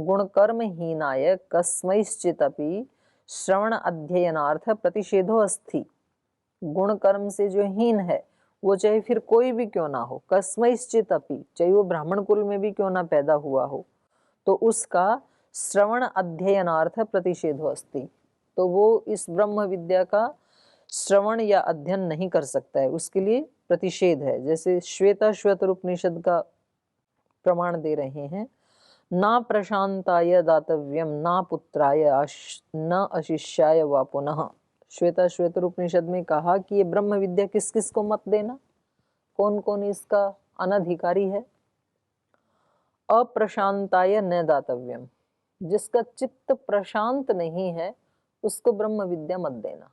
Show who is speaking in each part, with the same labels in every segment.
Speaker 1: गुणकर्म हीनाय कस्मैश्चिदपि श्रवण अध्ययनार्थ प्रतिषेधो अस्ति। गुण कर्म से जो हीन है वो चाहे फिर कोई भी क्यों ना हो, कस्मैश्चिदपि, चाहे वो ब्राह्मण कुल में भी क्यों ना पैदा हुआ हो, तो उसका श्रवण अध्ययनार्थ प्रतिषेधो अस्ति, तो वो इस ब्रह्म विद्या का श्रवण या अध्ययन नहीं कर सकता है, उसके लिए प्रतिषेध है। जैसे श्वेताश्वतर उपनिषद का प्रमाण दे रहे हैं, ना प्रशांताय दातव्यम ना पुत्राय न अशिष्याय वा पुनः। श्वेताश्वतर उपनिषद में कहा कि ये ब्रह्म विद्या किस किस को मत देना, कौन कौन इसका अनधिकारी है। अप्रशांताय न दातव्यम, जिसका चित्त प्रशांत नहीं है उसको ब्रह्म विद्या मत देना,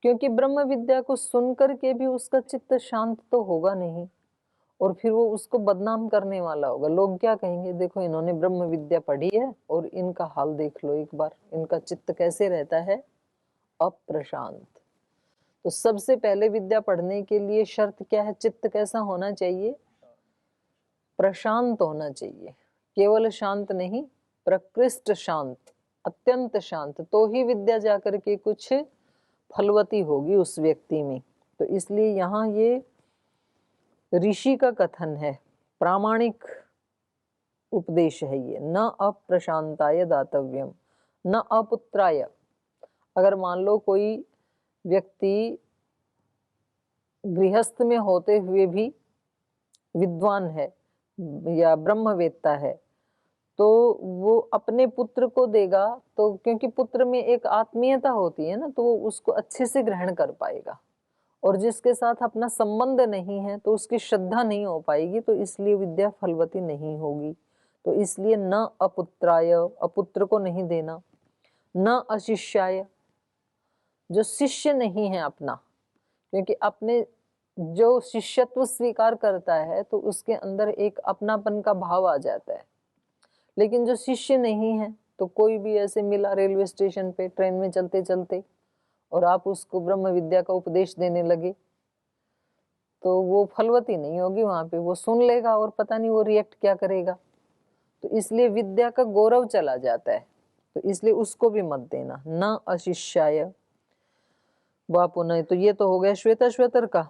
Speaker 1: क्योंकि ब्रह्म विद्या को सुनकर के भी उसका चित्त शांत तो होगा नहीं, और फिर वो उसको बदनाम करने वाला होगा। लोग क्या कहेंगे, देखो इन्होंने ब्रह्म विद्या पढ़ी है और इनका हाल देख लो एक बार, इनका चित्त कैसे रहता है, अप्रशांत। तो सबसे पहले विद्या पढ़ने के लिए शर्त क्या है, चित्त कैसा होना चाहिए, प्रशांत होना चाहिए। केवल शांत नहीं, प्रकृष्ट शांत, अत्यंत शांत, तो ही विद्या जाकर के कुछ फलवती होगी उस व्यक्ति में। तो इसलिए यहाँ ये ऋषि का कथन है, प्रामाणिक उपदेश है ये, न अप्रशांताय दातव्यम न अपुत्राय। अगर मान लो कोई व्यक्ति गृहस्थ में होते हुए भी विद्वान है या ब्रह्मवेत्ता है, तो वो अपने पुत्र को देगा, तो क्योंकि पुत्र में एक आत्मीयता होती है ना, तो वो उसको अच्छे से ग्रहण कर पाएगा, और जिसके साथ अपना संबंध नहीं है तो उसकी श्रद्धा नहीं हो पाएगी, तो इसलिए विद्या फलवती नहीं होगी। तो इसलिए न अपुत्राय, अपुत्र को नहीं देना, न अशिष्याय, जो शिष्य नहीं है अपना, क्योंकि अपने जो शिष्यत्व स्वीकार करता है तो उसके अंदर एक अपनापन का भाव आ जाता है। लेकिन जो शिष्य नहीं है, तो कोई भी ऐसे मिला रेलवे स्टेशन पे ट्रेन में चलते चलते और आप उसको ब्रह्म विद्या का उपदेश देने लगे, तो वो फलवती नहीं होगी। वहां पे वो सुन लेगा और पता नहीं वो रिएक्ट क्या करेगा, तो इसलिए विद्या का गौरव चला जाता है। तो इसलिए उसको भी मत देना, न अशिष्याय वा पुनः। तो ये तो हो गया श्वेताश्वतर का।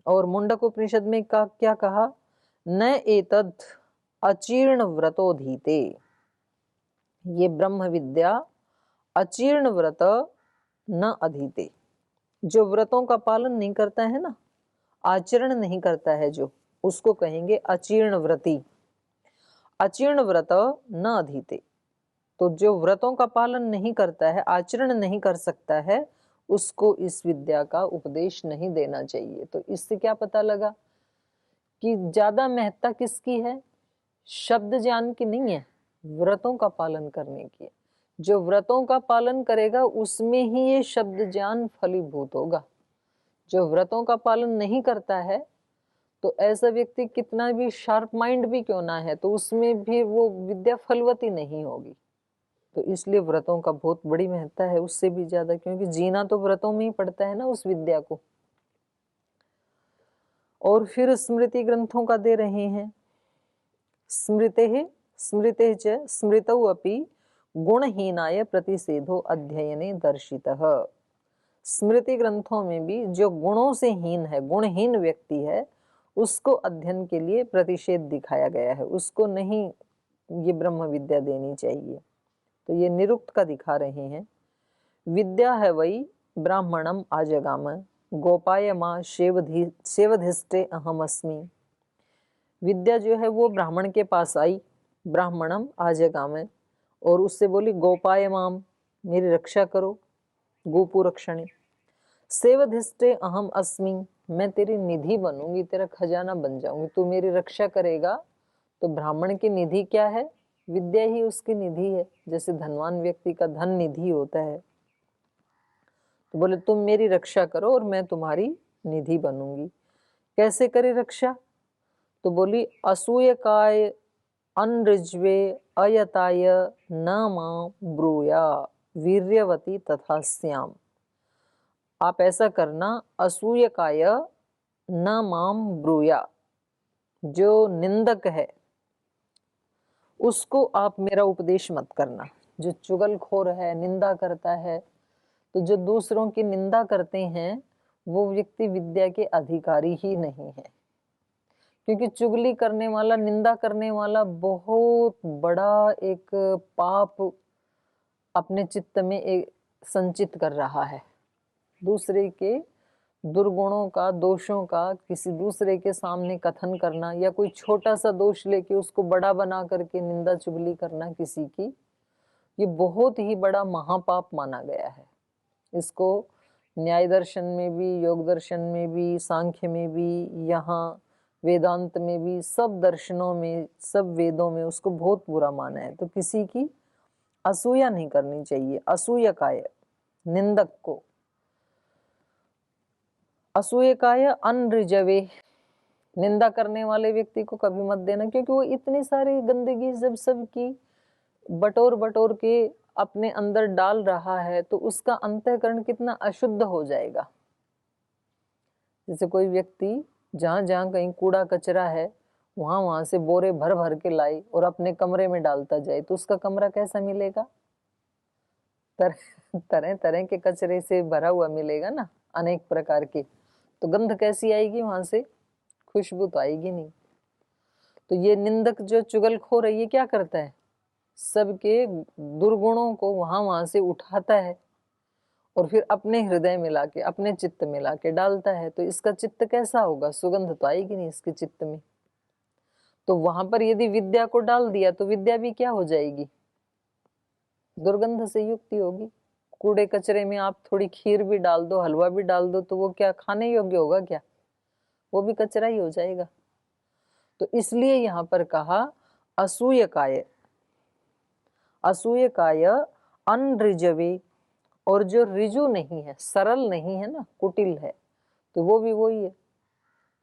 Speaker 1: और मुंडक उपनिषद में का क्या कहा, न एतद अचीर्ण व्रतोधीते, ये ब्रह्म विद्या अचीर्ण व्रत न अधीते, जो व्रतों का पालन नहीं करता है ना, आचरण नहीं करता है जो, उसको कहेंगे अचीर्ण व्रती। अचीर्ण व्रत न अधीते, तो जो व्रतों का पालन नहीं करता है, आचरण नहीं कर सकता है, उसको इस विद्या का उपदेश नहीं देना चाहिए। तो इससे क्या पता लगा कि ज्यादा महत्ता किसकी है, शब्द ज्ञान की नहीं है, व्रतों का पालन करने की। जो व्रतों का पालन करेगा उसमें ही ये शब्द ज्ञान फलीभूत होगा। जो व्रतों का पालन नहीं करता है, तो ऐसा व्यक्ति कितना भी शार्प माइंड भी क्यों ना है, तो उसमें भी वो विद्या फलवती नहीं होगी। तो इसलिए व्रतों का बहुत बड़ी महत्ता है, उससे भी ज्यादा, क्योंकि जीना तो व्रतों में ही पड़ता है ना उस विद्या को। और फिर स्मृति ग्रंथों का दे रहे हैं, स्मृते स्मृते च स्मृतौ अपि गुणहीनाय प्रतिषेधो अध्ययने दर्शितः। स्मृति ग्रंथों में भी जो गुणों से हीन है, गुणहीन व्यक्ति है, उसको अध्ययन के लिए प्रतिषेध दिखाया गया है, उसको नहीं ये ब्रह्म विद्या देनी चाहिए। तो ये निरुक्त का दिखा रहे हैं, विद्या है वही ब्राह्मणम आजगाम गोपाय मां सेवधिष्टे अहम अस्मि। विद्या जो है वो ब्राह्मण के पास आई, ब्राह्मणम आजगाम, और उससे बोली गोपाय माम, मेरी रक्षा करो, गोपु रक्षणे, सेवधिष्टे अहम अस्मि, मैं तेरी निधि बनूंगी, तेरा खजाना बन जाऊंगी, तू मेरी रक्षा करेगा। तो ब्राह्मण की निधि क्या है, विद्या ही उसकी निधि है। जैसे धनवान व्यक्ति का धन निधि होता है, तो बोले तुम मेरी रक्षा करो और मैं तुम्हारी निधि बनूंगी। कैसे करे रक्षा, तो बोली असूय काय अनृज्वे अयताय न मां ब्रूया वीर्यवती तथा श्याम। आप ऐसा करना, असूय काय न मां ब्रूया, जो निंदक है उसको आप मेरा उपदेश मत करना। जो चुगलखोर है, निंदा करता है, तो जो दूसरों की निंदा करते हैं वो व्यक्ति विद्या के अधिकारी ही नहीं है, क्योंकि चुगली करने वाला, निंदा करने वाला बहुत बड़ा एक पाप अपने चित्त में एक संचित कर रहा है। दूसरे के दुर्गुणों का, दोषों का किसी दूसरे के सामने कथन करना, या कोई छोटा सा दोष लेके उसको बड़ा बना करके निंदा चुगली करना किसी की, ये बहुत ही बड़ा महापाप माना गया है। इसको न्याय दर्शन में भी, योग दर्शन में भी, सांख्य में भी, यहाँ वेदांत में भी, सब दर्शनों में, सब वेदों में उसको बहुत बुरा माना है। तो किसी की असूया नहीं करनी चाहिए। असूयकाय, निंदक को, असूयकाय अनऋजवे, निंदा करने वाले व्यक्ति को कभी मत देना, क्योंकि वो इतनी सारी गंदगी जब सबकी बटोर बटोर के अपने अंदर डाल रहा है तो उसका अंतःकरण कितना अशुद्ध हो जाएगा। जैसे कोई व्यक्ति जहां जहां कहीं कूड़ा कचरा है वहां वहां से बोरे भर भर के लाई और अपने कमरे में डालता जाए, तो उसका कमरा कैसा मिलेगा? तरह तरह के कचरे से भरा हुआ मिलेगा ना, अनेक प्रकार के। तो गंध कैसी आएगी वहां से? खुशबू तो आएगी नहीं। तो ये निंदक जो चुगलखोर है, ये क्या करता है? सबके दुर्गुणों को वहां से उठाता है और फिर अपने हृदय में लाके, अपने चित्त में लाके डालता है। तो इसका चित्त कैसा होगा? सुगंध तो आएगी नहीं इसके चित्त में। तो वहां पर यदि विद्या को डाल दिया तो विद्या भी क्या हो जाएगी? दुर्गंध से युक्त होगी। कूड़े कचरे में आप थोड़ी खीर भी डाल दो, हलवा भी डाल दो, तो वो क्या खाने योग्य होगा क्या? वो भी कचरा ही हो जाएगा। तो इसलिए यहाँ पर कहा असूयकाय, असूयकाय अनऋजवे, और जो ऋजु नहीं है, सरल नहीं है ना, कुटिल है, तो वो भी वही है।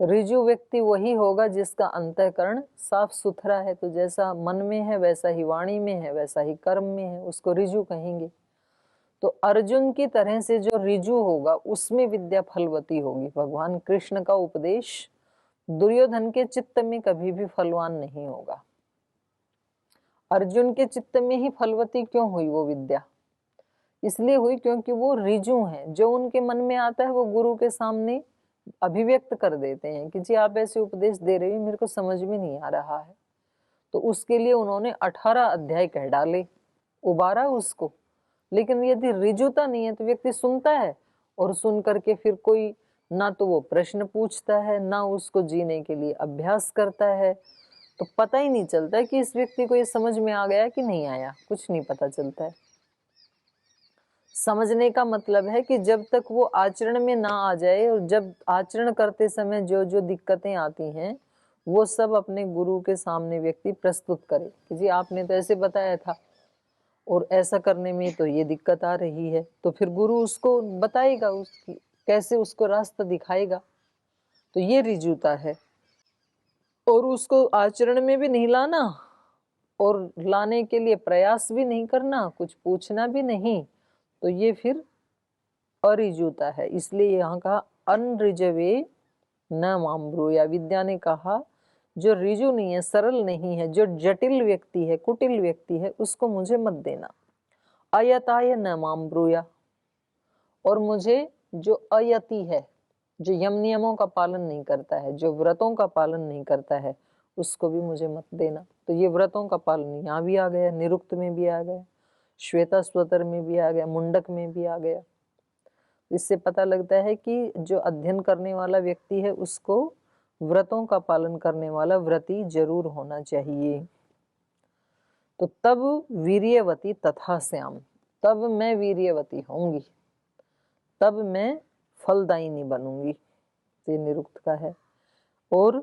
Speaker 1: ऋजु व्यक्ति वही होगा जिसका अंतःकरण साफ सुथरा है। तो जैसा मन में है वैसा ही वाणी में है, वैसा ही कर्म में है, उसको ऋजु कहेंगे। तो अर्जुन की तरह से जो ऋजु होगा उसमें विद्या फलवती होगी। भगवान कृष्ण का उपदेश दुर्योधन के चित्त में कभी भी फलवान नहीं होगा। अर्जुन के चित्त में ही फलवती क्यों हुई वो विद्या? इसलिए हुई क्योंकि वो ऋजु हैं। जो उनके मन में आता है वो गुरु के सामने अभिव्यक्त कर देते हैं कि जी आप ऐसे उपदेश दे रहे हो, मेरे को समझ में नहीं आ रहा है। तो उसके लिए उन्होंने 18 अध्याय कह डाले, उबारा उसको। लेकिन यदि ऋजुता नहीं है तो व्यक्ति सुनता है और सुन करके फिर कोई ना तो वो प्रश्न पूछता है, ना उसको जीने के लिए अभ्यास करता है। तो पता ही नहीं चलता है कि इस व्यक्ति को ये समझ में आ गया कि नहीं आया, कुछ नहीं पता चलता है। समझने का मतलब है कि जब तक वो आचरण में ना आ जाए, और जब आचरण करते समय जो जो दिक्कतें आती हैं वो सब अपने गुरु के सामने व्यक्ति प्रस्तुत करे कि जी आपने तो ऐसे बताया था और ऐसा करने में तो ये दिक्कत आ रही है। तो फिर गुरु उसको बताएगा, उसकी कैसे उसको रास्ता दिखाएगा। तो ये ऋजुता है। और उसको आचरण में भी नहीं लाना और लाने के लिए प्रयास भी नहीं करना, कुछ पूछना भी नहीं, तो ये फिर अऋजुता है। इसलिए यहाँ कहा अनऋजवे न माम, या विद्या ने कहा जो ऋजु नहीं है, सरल नहीं है, जो जटिल व्यक्ति है, कुटिल व्यक्ति है, उसको मुझे मत देना। अयताय न माम ब्रूया, और मुझे जो अयति है, जो यम नियमों का पालन नहीं करता है, जो व्रतों का पालन नहीं करता है, उसको भी मुझे मत देना। तो ये व्रतों का पालन यहाँ भी आ गया, निरुक्त में भी आ गया, श्वेता स्वतर में भी आ गया, मुंडक में भी आ गया। इससे पता लगता है कि जो अध्ययन करने वाला व्यक्ति है उसको व्रतों का पालन करने वाला व्रती जरूर होना चाहिए। तो तब वीर्यवती तथा श्याम, तब मैं वीर्यवती होंगी, तब मैं फलदायिनी बनूंगी। ये निरुक्त का है। और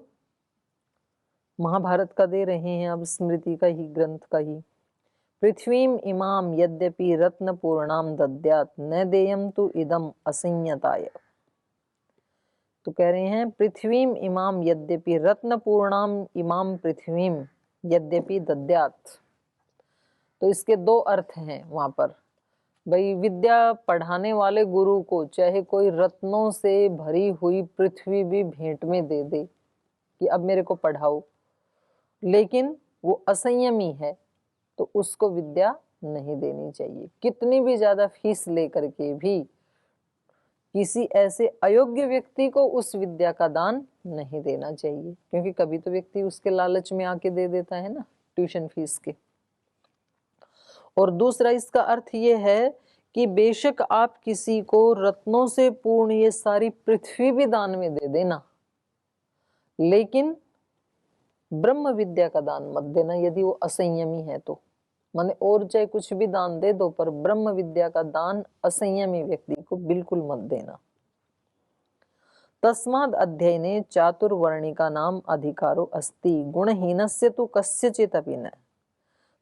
Speaker 1: महाभारत का दे रहे हैं अब, स्मृति का ही, ग्रंथ का ही। पृथ्वीम इमाम यद्यपि रत्न पूर्णाम दद्यात न देयम तु इदम असंयताय। तो कह रहे हैं पृथ्वीम इमाम यद्यपि रत्न पूर्णाम इमाम पृथ्वीम यद्यपि दद्यात। तो इसके दो अर्थ हैं वहां पर। भाई विद्या पढ़ाने वाले गुरु को चाहे कोई रत्नों से भरी हुई पृथ्वी भी भेंट में दे दे कि अब मेरे को पढ़ाओ, लेकिन वो असंयमी है तो उसको विद्या नहीं देनी चाहिए। कितनी भी ज्यादा फीस लेकर के भी किसी ऐसे अयोग्य व्यक्ति को उस विद्या का दान नहीं देना चाहिए, क्योंकि कभी तो व्यक्ति उसके लालच में आके दे देता है ना ट्यूशन फीस के। और दूसरा इसका अर्थ ये है कि बेशक आप किसी को रत्नों से पूर्ण ये सारी पृथ्वी भी दान में दे देना, लेकिन ब्रह्म विद्या का दान मत देना यदि वो असंयमी है तो। माने और चाहे कुछ भी दान दे दो, पर ब्रह्म विद्या का दान असंयमी व्यक्ति को बिल्कुल मत देना। तस्माद् अध्ययने चातुर्वर्णिका नाम अधिकारो अस्ति गुणहीनस्य तु कस्यचित् अपि न।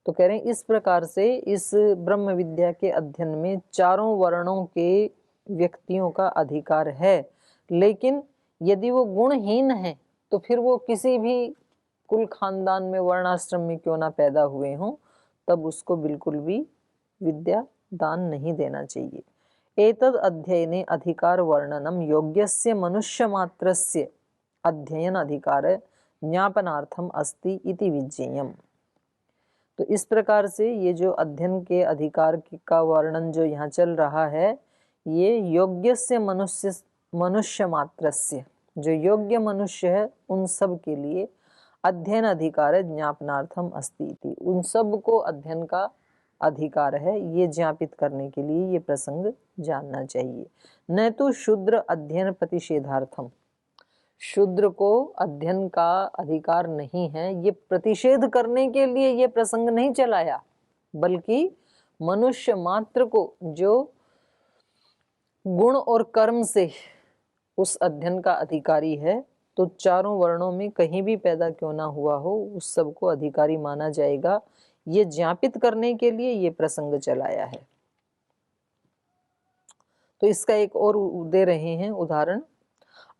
Speaker 1: तो कह रहे हैं इस प्रकार से इस ब्रह्म विद्या के अध्ययन में चारों वर्णों के व्यक्तियों का अधिकार है, लेकिन यदि वो गुणहीन है तो फिर वो किसी भी कुल खानदान में वर्णाश्रम में क्यों ना पैदा हुए हों, तब उसको बिल्कुल भी विद्या दान नहीं देना चाहिए। एतद् अध्ययने अधिकार वर्णनम योग्यस्य मनुष्य मात्रस्य अध्ययन अधिकार ज्ञापनार्थम अस्ति इति विज्ञेयम्। तो इस प्रकार से ये जो अध्ययन के अधिकार का वर्णन जो यहाँ चल रहा है, ये योग्यस्य मनुष्य मात्रस्य, जो योग्य मनुष्य है उन सब के लिए अध्ययन अधिकार ज्ञापनार्थम अस्ति इति, उन सब को अध्ययन का अधिकार है, ये ज्ञापित करने के लिए ये प्रसंग जानना चाहिए। न तो शूद्र अध्ययन प्रतिषेधार्थम, शूद्र को अध्ययन का अधिकार नहीं है ये प्रतिषेध करने के लिए ये प्रसंग नहीं चलाया, बल्कि मनुष्य मात्र को जो गुण और कर्म से उस अध्ययन का अधिकारी है, तो चारों वर्णों में कहीं भी पैदा क्यों ना हुआ हो उस सब को अधिकारी माना जाएगा, ये ज्ञापित करने के लिए ये प्रसंग चलाया है। तो इसका एक और दे रहे हैं उदाहरण।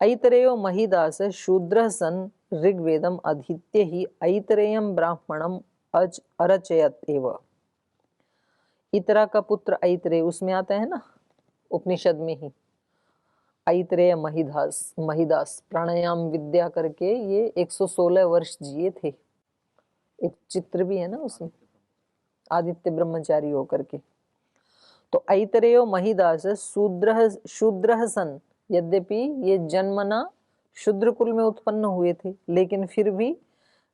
Speaker 1: ऐतरेयो महिदास शूद्र सन ऋग्वेदम अधीत्य ही ऐतरेयम ब्राह्मणम अरचयत एव। इतरा का पुत्र ऐतरेय उसमें आता है ना उपनिषद में ही, ऐतरेय महिदास प्राणायाम विद्या करके ये 116 वर्ष जिए थे। एक चित्र भी है ना उसमें आदित्य ब्रह्मचारी होकर के। तो ऐतरेयो महिदास शूद्र सन, यद्यपि ये जन्मना शूद्र कुल में उत्पन्न हुए थे, लेकिन फिर भी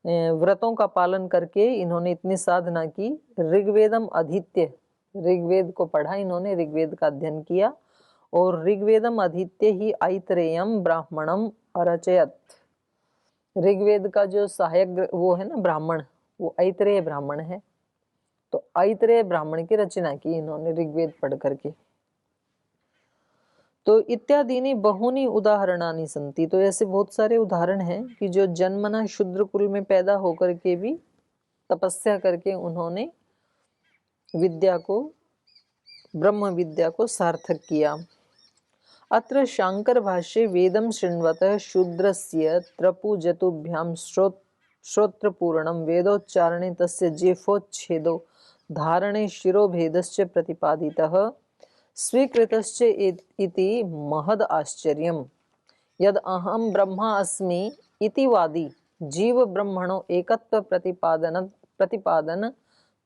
Speaker 1: व्रतों का पालन करके इन्होंने इतनी साधना की। ऋग्वेदम अधीत्य, ऋग्वेद को पढ़ा इन्होंने, ऋग्वेद का अध्ययन किया, और ऋग्वेदम अधीत्य ही ऐतरेयम ब्राह्मणम अरचयत। ऋग्वेद का जो सहायक वो है ना ब्राह्मण, वो ऐतरेय ब्राह्मण है। तो ऐतरेय ब्राह्मण की रचना की इन्होंने ऋग्वेद पढ़ करके। तो इत्यादि बहुनी उदाहरणानि संति, तो ऐसे बहुत सारे उदाहरण हैं कि जो जन्मना शूद्र कुल में पैदा होकर के भी तपस्या करके उन्होंने विद्या को, ब्रह्म विद्या को सार्थक किया। अत्र शांकर भाष्ये वेदम शृण्वतः शूद्रस्य त्रपुजतुभ्यां श्रोत्रपूर्णं वेदोच्चारणे तस्य जिह्वोच्छेदो धारणे शिरोभेदश्च प्रतिपादितः स्वीकृतश्च इति महद आश्चर्यम्। यद अहम ब्रह्मा अस्मि इति वादी जीव ब्रह्मणो एकत्व प्रतिपादन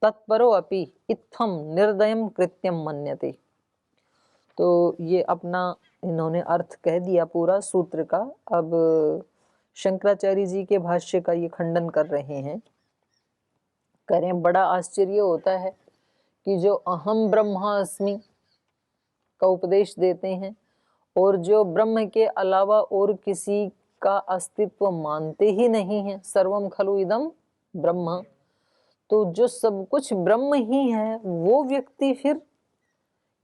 Speaker 1: तत्परो अपि इत्थम निर्दयम कृत्यम मन्यते। तो ये अपना इन्होंने अर्थ कह दिया पूरा सूत्र का। अब शंकराचार्य जी के भाष्य का ये खंडन कर रहे हैं। कह रहे हैं बड़ा आश्चर्य होता है कि जो अहम ब्रह्मा अस्मि का उपदेश देते हैं और जो ब्रह्म के अलावा और किसी का अस्तित्व मानते ही नहीं है, सर्वम खलु इदम ब्रह्म, तो जो सब कुछ ब्रह्म ही है वो व्यक्ति फिर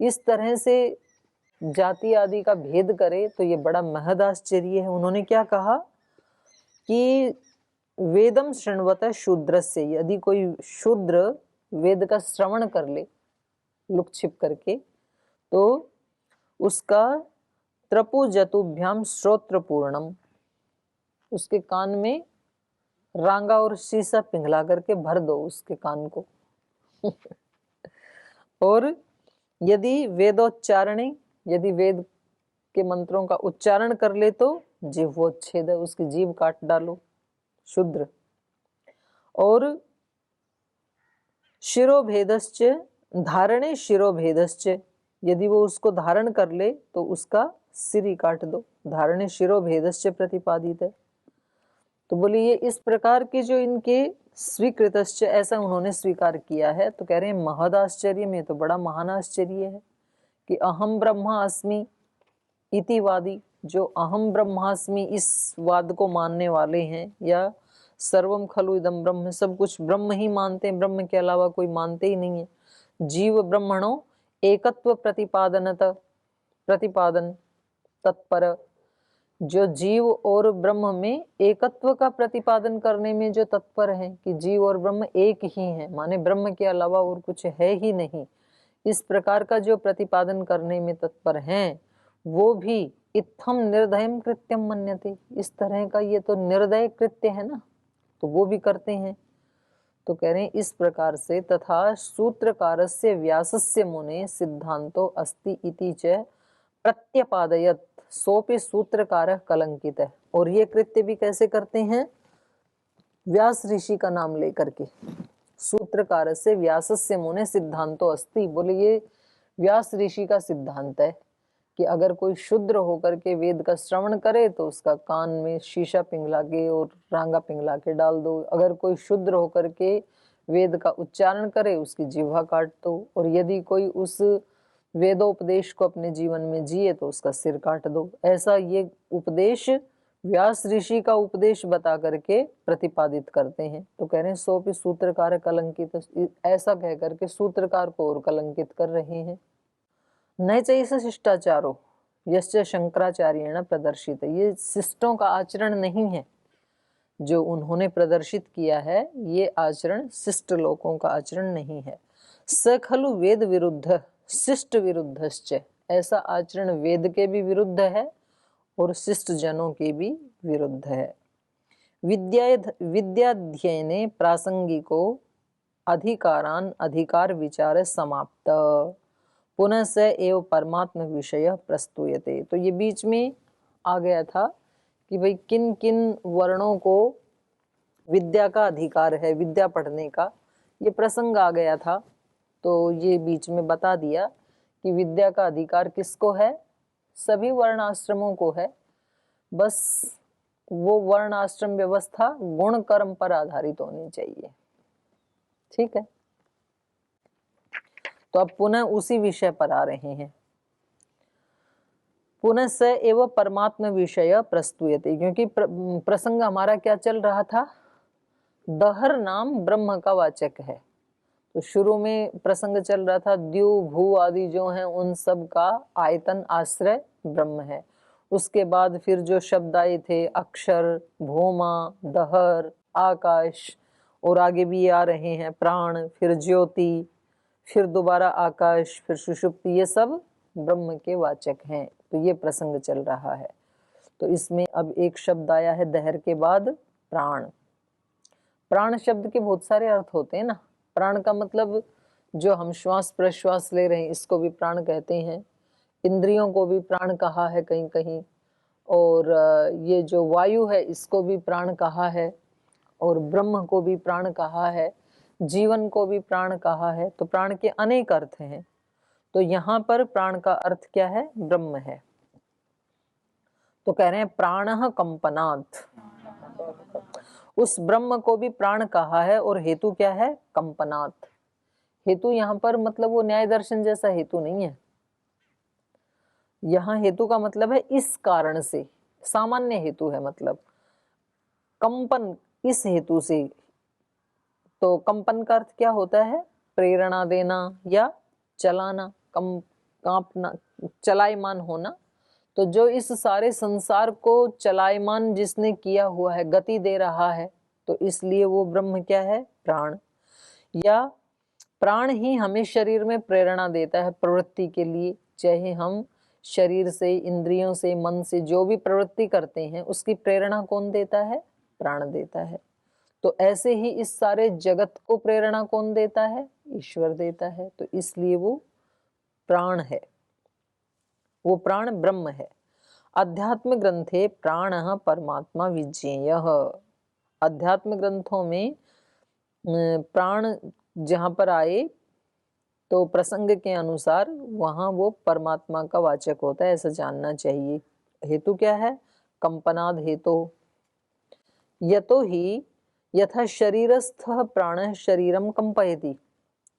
Speaker 1: इस तरह से जाति आदि का भेद करे, तो ये बड़ा महद आश्चर्य है। उन्होंने क्या कहा कि वेदम शृण्वत शूद्रस्य, यदि कोई शूद्र वेद का श्रवण कर ले लुक छिप करके, तो उसका त्रपुजतुभ्याम श्रोत्र पूर्णम, उसके कान में रांगा और शीशा पिघला करके भर दो उसके कान को और यदि वेदोच्चारणे, यदि वेद के मंत्रों का उच्चारण कर ले तो जिह्वोच्छेद, उसकी जीभ काट डालो शूद्र। और शिरोभेदश्च धारणे शिरोभेदश्च, यदि वो उसको धारण कर ले तो उसका सिर ही काट दो। धारणे शिरोभेदश्च प्रतिपादित है। तो बोलिए इस प्रकार के जो इनके स्वीकृतश्च, ऐसा उन्होंने स्वीकार किया है। तो कह रहे हैं महद आश्चर्य में, तो बड़ा महान आश्चर्य है कि अहम ब्रह्मास्मि इति वादी, जो अहम ब्रह्मास्मि इस वाद को मानने वाले हैं, या सर्वम खलु इदम ब्रह्म, सब कुछ ब्रह्म ही मानते हैं, ब्रह्म के अलावा कोई मानते ही नहीं है। जीव ब्रह्मणो एकत्व प्रतिपादन तत्पर, जो जीव और ब्रह्म में एकत्व का प्रतिपादन करने में जो तत्पर है कि जीव और ब्रह्म एक ही है, माने ब्रह्म के अलावा और कुछ है ही नहीं, इस प्रकार का जो प्रतिपादन करने में तत्पर हैं, वो भी इत्थम निर्दयम कृत्यम मन्यते, इस तरह का ये तो निर्दय कृत्य है ना, तो वो भी करते हैं। तो कह रहे हैं इस प्रकार से तथा सूत्रकारस्य व्यासस्य मुने सिद्धांतो अस्ति इति च प्रत्यपादयत सोपि सूत्रकारः कलंकित है। और ये कृत्य भी कैसे करते हैं? व्यास ऋषि का नाम लेकर के। सूत्रकारस्य व्यासस्य मुने सिद्धांतो अस्ति, बोले ये व्यास ऋषि का सिद्धांत है कि अगर कोई शूद्र होकर के वेद का श्रवण करे तो उसका कान में शीशा पिघला के और रांगा पिघला के डाल दो। अगर कोई शूद्र होकर के वेद का उच्चारण करे उसकी जिह्वा काट दो। और यदि कोई उस वेदोपदेश को अपने जीवन में जिए तो उसका सिर काट दो। ऐसा ये उपदेश व्यास ऋषि का उपदेश बता करके प्रतिपादित करते हैं। तो कह रहे हैं सो भी सूत्रकार कलंकित, ऐसा कह करके सूत्रकार को और कलंकित कर रहे हैं। न चैस शिष्टाचारो यश्च शंकराचार्येण प्रदर्शित, ये शिष्टों का आचरण नहीं है जो उन्होंने प्रदर्शित किया है, ये आचरण शिष्ट लोगों का आचरण नहीं है। स खलु वेद विरुद्ध शिष्ट विरुद्धश्च, ऐसा आचरण वेद के भी विरुद्ध है और शिष्ट जनों के भी विरुद्ध है। विद्याध्ययने प्रासंगिको अधिकारान अधिकार विचार समाप्त पुनः स एव परमात्म विषय प्रस्तुयते। तो ये बीच में आ गया था कि भाई किन किन वर्णों को विद्या का अधिकार है, विद्या पढ़ने का, ये प्रसंग आ गया था। तो ये बीच में बता दिया कि विद्या का अधिकार किसको है? सभी वर्णाश्रमों को है, बस वो वर्णाश्रम व्यवस्था गुण कर्म पर आधारित होनी चाहिए। ठीक है, तो अब पुनः उसी विषय पर आ रहे हैं। पुनः स एवं परमात्म विषय प्रस्तुयते, क्योंकि प्रसंग हमारा क्या चल रहा था? दहर नाम ब्रह्म का वाचक है। तो शुरू में प्रसंग चल रहा था द्यू भू आदि जो हैं उन सब का आयतन आश्रय ब्रह्म है। उसके बाद फिर जो शब्द आए थे अक्षर, भूमा, दहर, आकाश, और आगे भी आ रहे हैं प्राण, फिर ज्योति, फिर दोबारा आकाश, फिर सुषुप्ति, ये सब ब्रह्म के वाचक हैं। तो ये प्रसंग चल रहा है। तो इसमें अब एक शब्द आया है दहर के बाद प्राण। प्राण शब्द के बहुत सारे अर्थ होते हैं ना। प्राण का मतलब जो हम श्वास प्रश्वास ले रहे हैं इसको भी प्राण कहते हैं, इंद्रियों को भी प्राण कहा है कहीं कहीं, और ये जो वायु है इसको भी प्राण कहा है, और ब्रह्म को भी प्राण कहा है, जीवन को भी प्राण कहा है। तो प्राण के अनेक अर्थ हैं। तो यहाँ पर प्राण का अर्थ क्या है? ब्रह्म है। तो कह रहे हैं प्राणः कंपनात्, उस ब्रह्म को भी प्राण कहा है। और हेतु क्या है? कंपनात्। हेतु यहाँ पर मतलब वो न्याय दर्शन जैसा हेतु नहीं है। यहाँ हेतु का मतलब है इस कारण से, सामान्य हेतु है, मतलब कंपन इस हेतु से। तो कंपन का अर्थ क्या होता है? प्रेरणा देना या चलाना, कांपना, चलायमान होना। तो जो इस सारे संसार को चलायमान जिसने किया हुआ है, गति दे रहा है, तो इसलिए वो ब्रह्म क्या है? प्राण। या प्राण ही हमें शरीर में प्रेरणा देता है प्रवृत्ति के लिए। चाहे हम शरीर से, इंद्रियों से, मन से जो भी प्रवृत्ति करते हैं उसकी प्रेरणा कौन देता है? प्राण देता है। तो ऐसे ही इस सारे जगत को प्रेरणा कौन देता है? ईश्वर देता है। तो इसलिए वो प्राण है, वो प्राण ब्रह्म है। अध्यात्म ग्रंथे प्राणः परमात्मा विज्ञेयः, अध्यात्म ग्रंथों में प्राण जहां पर आए तो प्रसंग के अनुसार वहां वो परमात्मा का वाचक होता है, ऐसा जानना चाहिए। हेतु क्या है? कंपनाद हेतु। यतो ही यथा शरीरस्थ प्राण शरीरम कंपयति,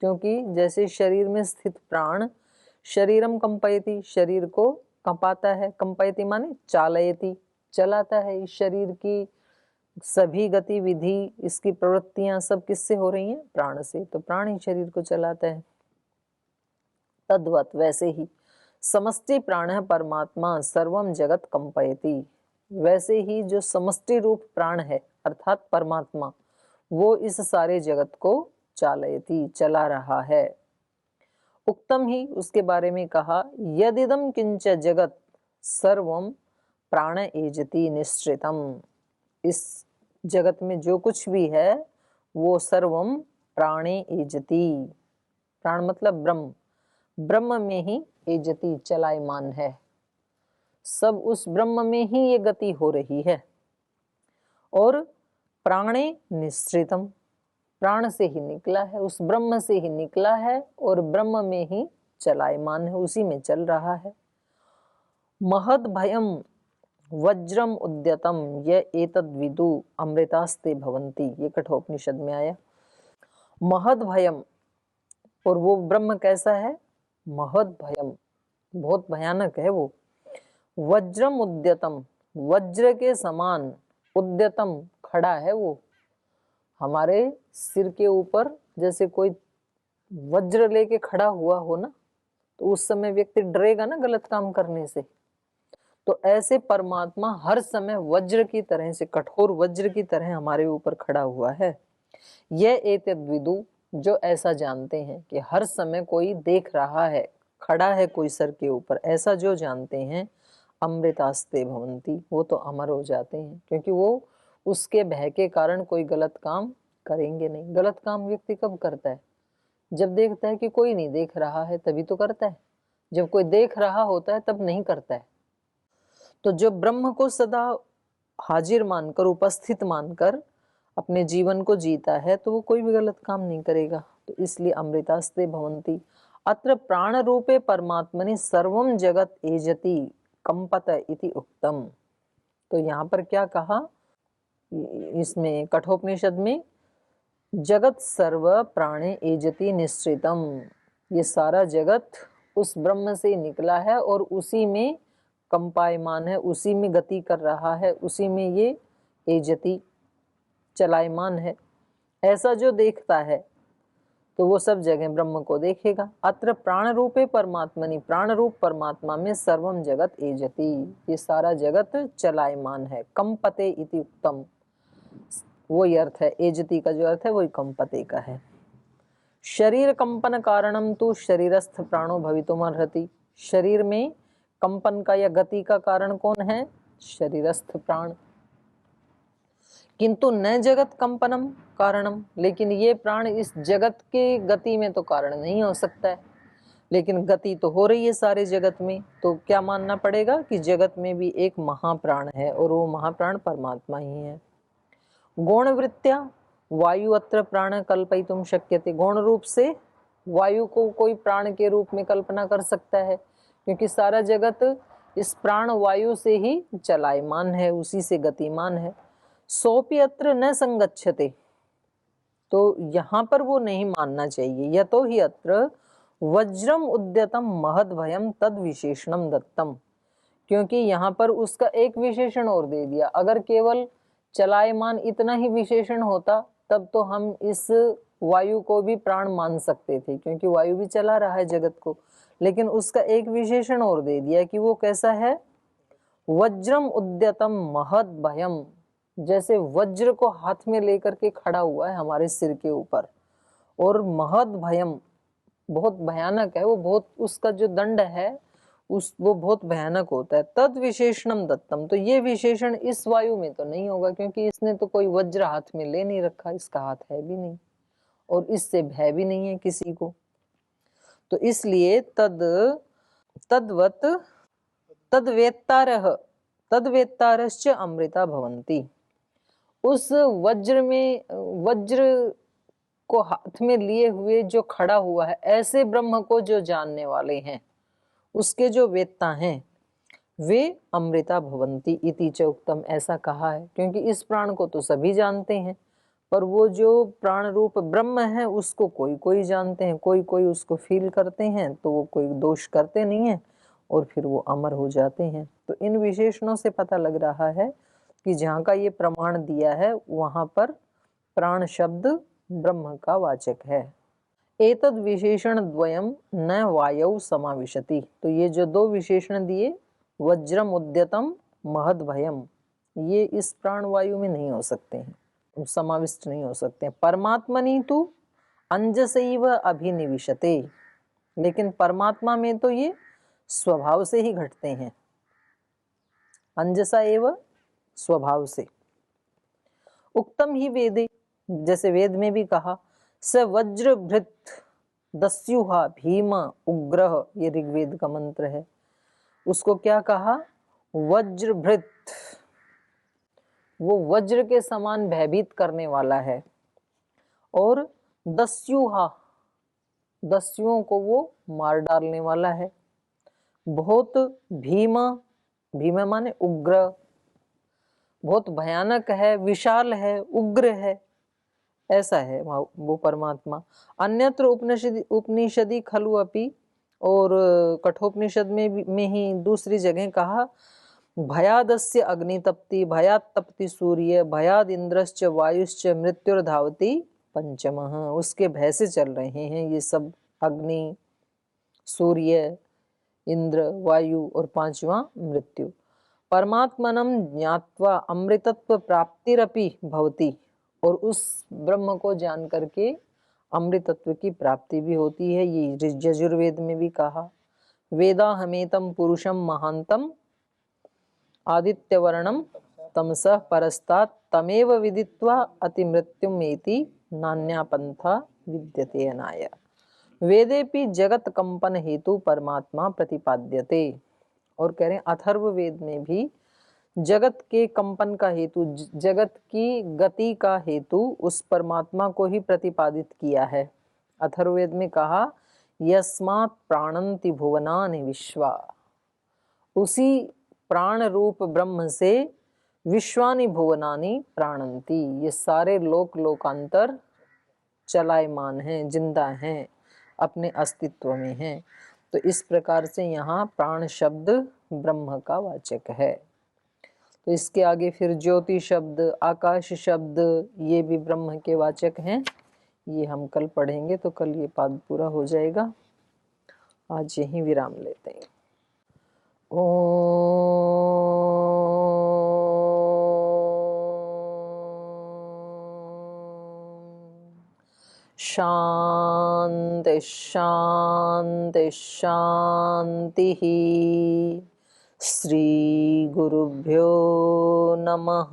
Speaker 1: क्योंकि जैसे शरीर में स्थित प्राण शरीरम कंपयति, शरीर को कंपाता है। कंपयति माने चालयति, चलाता है। इस शरीर की सभी गतिविधि, इसकी प्रवृत्तियां सब किससे हो रही हैं? प्राण से। तो प्राण ही शरीर को चलाता है। तद्वत वैसे ही समष्टि प्राण है परमात्मा सर्वम जगत कंपयति, वैसे ही जो समष्टि रूप प्राण है अर्थात परमात्मा, वो इस सारे जगत को चालयति, चला रहा है। उक्तम ही उसके बारे में कहा, यदिदम किंच जगत सर्वम प्राण एजति निश्चितम, इस जगत में जो कुछ भी है वो सर्वम प्राणे एजति, प्राण मतलब ब्रह्म, ब्रह्म में ही एजति चलायमान है, सब उस ब्रह्म में ही ये गति हो रही है। और प्राणे निश्चितम, प्राण से ही निकला है, उस ब्रह्म से ही निकला है और ब्रह्म में ही चलायमान है, उसी में चल रहा है। महद भयम वज्रम उद्यतम ये एतद् विदु अमृतास्ते भवन्ति, ये कठोपनिषद में आया। महद भयम, और वो ब्रह्म कैसा है? महद भयम, बहुत भयानक है वो। वज्रम उद्यतम, वज्र के समान, उद्यतम खड़ा है वो। हमारे सिर के ऊपर जैसे कोई वज्र लेके खड़ा हुआ हो ना, तो उस समय व्यक्ति डरेगा ना गलत काम करने से। तो ऐसे परमात्मा हर समय वज्र की तरह से, कठोर वज्र की तरह हमारे ऊपर खड़ा हुआ है। यह एतद् विदु, जो ऐसा जानते हैं कि हर समय कोई देख रहा है, खड़ा है कोई सर के ऊपर, ऐसा जो जानते हैं, अमृतास्ते भवन्ति, वो तो अमर हो जाते हैं, क्योंकि वो उसके भय के कारण कोई गलत काम करेंगे नहीं। गलत काम व्यक्ति कब करता है? जब देखता है कि कोई नहीं देख रहा है, तभी तो करता है। जब कोई देख रहा होता है तब नहीं करता है। तो जो ब्रह्म को सदा हाजिर मानकर, उपस्थित मानकर अपने जीवन को जीता है, तो वो कोई भी गलत काम नहीं करेगा। तो इसलिए अमृतास्ते भवन्ति। अत्र प्राण रूपे परमात्मनि सर्वम जगत एजति कंपत इति उक्तम। तो यहाँ पर क्या कहा इसमें कठोपनिषद में? जगत सर्व प्राणे एजति निश्चितम, ये सारा जगत उस ब्रह्म से निकला है और उसी में कंपायमान है, उसी में गति कर रहा है, उसी में ये एजति चलायमान है। ऐसा जो देखता है तो वो सब जगह ब्रह्म को देखेगा। अत्र प्राण रूपे परमात्मनि, प्राण रूप परमात्मा में सर्वम जगत एजति, ये सारा जगत चलायमान है। कंपते इति उक्तम, वही अर्थ है, एजति का जो अर्थ है वही कंपते का है। शरीर कंपन कारणम तु शरीरस्थ प्राणो भवितुमर्हति, शरीर में कंपन का या गति का कारण कौन है? शरीरस्थ प्राण। किंतु न जगत कंपनम कारणम, लेकिन ये प्राण इस जगत के गति में तो कारण नहीं हो सकता है, लेकिन गति तो हो रही है सारे जगत में। तो क्या मानना पड़ेगा कि जगत में भी एक महाप्राण है और वो महाप्राण परमात्मा ही है। गौण वृत्त्या वायु अत्र प्राण कल्पयितुम शक्यते, गौण रूप से वायु को कोई प्राण के रूप में कल्पना कर सकता है, क्योंकि सारा जगत इस प्राण वायु से ही चलायमान है, उसी से गतिमान है। सोपि अत्र न संगच्छते, तो यहाँ पर वो नहीं मानना चाहिए। यतो ही अत्र वज्रम उद्यतम महद भयम तद विशेषणम दत्तम, क्योंकि यहाँ पर उसका एक विशेषण और दे दिया। अगर केवल चलायमान इतना ही विशेषण होता तब तो हम इस वायु को भी प्राण मान सकते थे, क्योंकि वायु भी चला रहा है जगत को। लेकिन उसका एक विशेषण और दे दिया कि वो कैसा है? वज्रम उद्यतम महद भयम, जैसे वज्र को हाथ में लेकर के खड़ा हुआ है हमारे सिर के ऊपर, और महद भयम बहुत भयानक है वो, बहुत उसका जो दंड है वो बहुत भयानक होता है। तद विशेषणम दत्तम, तो ये विशेषण इस वायु में तो नहीं होगा, क्योंकि इसने तो कोई वज्र हाथ में ले नहीं रखा, इसका हाथ है भी नहीं और इससे भय भी नहीं है किसी को। तो इसलिए तद्वत तद्वेत्तारश्च अमृता भवन्ति, उस वज्र में, वज्र को हाथ में लिए हुए जो खड़ा हुआ है, ऐसे ब्रह्म को जो जानने वाले हैं, उसके जो वेत्ता हैं, वे अमृता भवंती इति च उक्तम, ऐसा कहा है। क्योंकि इस प्राण को तो सभी जानते हैं, पर वो जो प्राण रूप ब्रह्म है उसको कोई कोई जानते हैं, कोई कोई उसको फील करते हैं, तो वो कोई दोष करते नहीं है और फिर वो अमर हो जाते हैं। तो इन विशेषणों से पता लग रहा है कि जहाँ का ये प्रमाण दिया है वहां पर प्राण शब्द ब्रह्म का वाचक है। एतद विशेषण द्वयम न वायौ समाविशति, तो ये जो दो विशेषण दिए, वज्रम उद्यतम महद भयम, ये इस प्राण वायु में नहीं हो सकते हैं, समाविष्ट नहीं हो सकते हैं। परमात्मनि तु अंजसैव अभिनिविशते, लेकिन परमात्मा में तो ये स्वभाव से ही घटते हैं, अंजसा एव स्वभाव से। उक्तम ही वेदे, जैसे वेद में भी कहा, स वज्रभृत दस्युहा भीम उग्रह, ये ऋग्वेद का मंत्र है। उसको क्या कहा? वज्रभृत, वो वज्र के समान भयभीत करने वाला है। और दस्युहा, दस्युओं को वो मार डालने वाला है। बहुत भीमा, भीमा माने उग्र, बहुत भयानक है, विशाल है, उग्र है, ऐसा है वो परमात्मा। अन्यत्र उपनिषदि खलु अपि, और कठोपनिषद में ही दूसरी जगह कहा, भयादस्य अग्नितप्ति, भयात तपति सूर्य, भयाद इंद्रश्च वायुश्च मृत्युर्धावति पंचमः, उसके भय से चल रहे हैं ये सब, अग्नि, सूर्य, इंद्र, वायु और पांचवा मृत्यु। परमात्मनम ज्ञात्वा अमृतत्व प्राप्तिरपि भवति, और उस ब्रह्म को जान करके अमृतत्व की प्राप्ति भी होती है। ये यजुर्वेद में भी कहा, वेदा हमेतम पुरुषम महांतम आदित्यवर्णम तमसः परस्तात् तमेव विदित्वा अति मृत्युमेति नान्या पंथा विद्यते अनाय। वेदेपि जगत कंपन हेतु परमात्मा प्रतिपाद्यते, और कह रहे हैं अथर्व वेद में भी जगत के कंपन का हेतु, जगत की गति का हेतु उस परमात्मा को ही प्रतिपादित किया है। अथर्ववेद में कहा, यस्मात् प्राणन्ति भुवनानि विश्वा, उसी प्राण रूप ब्रह्म से विश्वानि भुवनानि प्राणन्ति, ये सारे लोक लोकांतर चलायमान हैं, जिंदा हैं, अपने अस्तित्व में हैं। तो इस प्रकार से यहाँ प्राण शब्द ब्रह्म का वाचक है। तो इसके आगे फिर ज्योति शब्द, आकाश शब्द, ये भी ब्रह्म के वाचक हैं। ये हम कल पढ़ेंगे, तो कल ये पाठ पूरा हो जाएगा। आज यहीं विराम लेते हैं। ओम शांति शांति शांति। श्री गुरुभ्यो नमः।